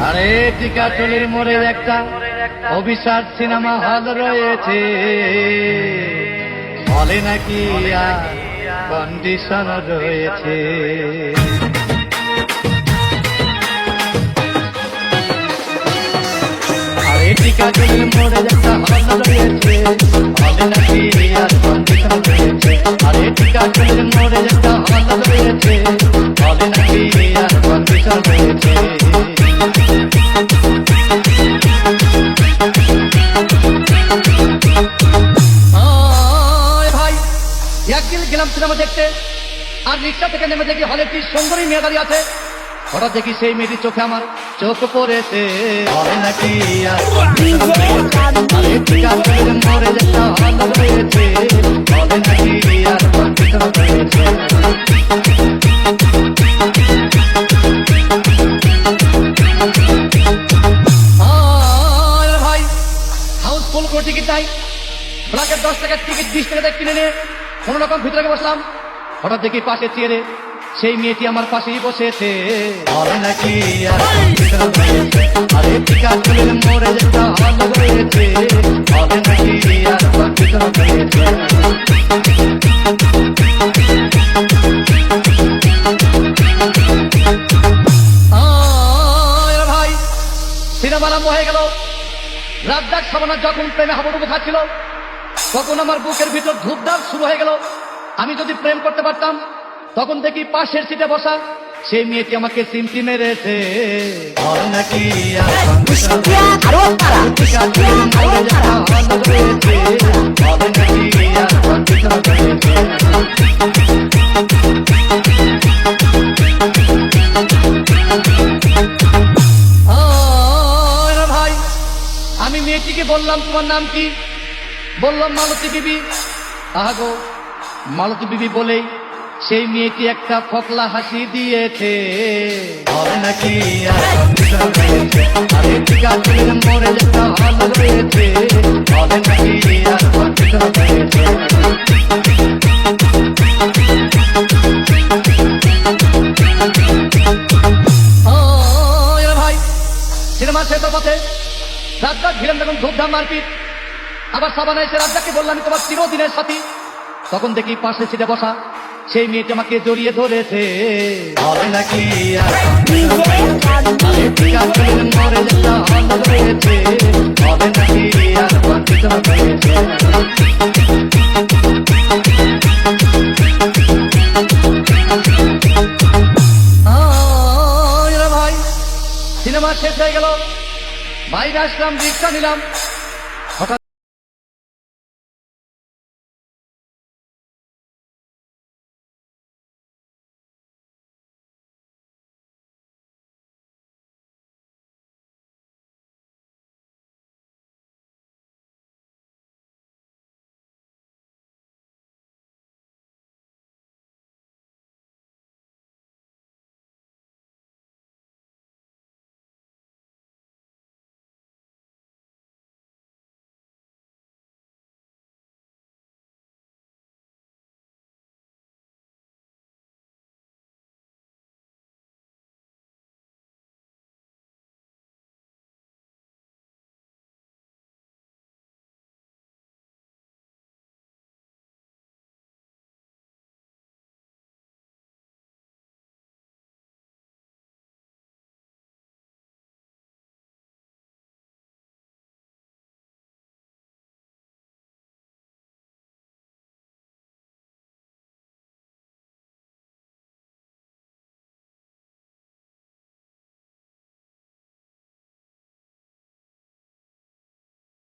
আরে টিকাটুলির মোড়ে একটা অভিশাপ সিনেমা হল রয়েছে, বলে নাকি কন্ডিশন রয়েছে। আরে টিকাটুলির মোড়ে একটা হল রয়েছে, বলে নাকি কন্ডিশন রয়েছে। আরে টিকাটুলির মোড়ে একটা হল রয়েছে, বলে নাকি কন্ডিশন রয়েছে। একদিন গেলাম সিনেমা দেখতে, আর রিক্সা থেকে নেমে দেখি হলে একটি সুন্দরী মেয়ে দাঁড়িয়ে আছে। হঠাৎ দেখি সেই মেয়েটির চোখে আমার চোখ পড়েছে, বলে নাকি মরে যেতে হল রয়েছে, বলে নাকি আর কন্ডিশন রয়েছে। ভাই হাউসফুল কোনো টিকিট নাই, ব্ল্যাকের 10 টাকার টিকিট 20 টাকা কিনে নিয়ে কোনো রকম ভিতরে বসলাম। হঠাৎ দেখি পাশে চেয়ারে সেই মেয়েটি আমার পাশেই বসেছে, বলে নাকি আরে টিকাটুলির মোড়ে যেটা হল রয়েছে, বলে নাকি আর কন্ডিশন রয়েছে। ভাই সিনেমা আরম্ভ হয়ে গেল। রাজ্জাক সাবানা যখন প্রেমে হাবুডুবু খাচ্ছিল, তখন আমার বুকের ভিতর ধূপধাপ শুরু হয়ে গেল। আমি যদি প্রেম করতে পারতাম, তখন দেখি পাশের সিটে বসা সেই মেয়েটি আমাকে সিমটি মেরেছে, বলে নাকি ভাই আমি মেয়েটিকে বললাম তোমার নাম কি? বললাম মালতী বিবি। আহাগো মালতী বিবি বলেই সেই মেয়েটি একটা ফকলা হাসি দিয়েছে, বলে নাকি আরে টিকাটুলির মোড়ে যেটা হল রয়েছে, বলে নাকি আর কন্ডিশন রয়েছে। ভাই সিনেমা শেষ পথে রাজ্জাক ভিলেন তখন ধূপধাম মারপিট। আবার সাবানা এসে রাজ্জাককে বললাম তোমার চিরদিনের সাথী। তখন দেখি পাশে সিটে বসা সেই মেয়েটি আমাকে জড়িয়ে ধরেছে, বলে নাকি মরে যেটা হল রয়েছে, বলে নাকি আর কন্ডিশন রয়েছে। ভাই সিনেমা শেষ হয়ে গেল, বাইরে আসলাম, রিক্সা নিলাম।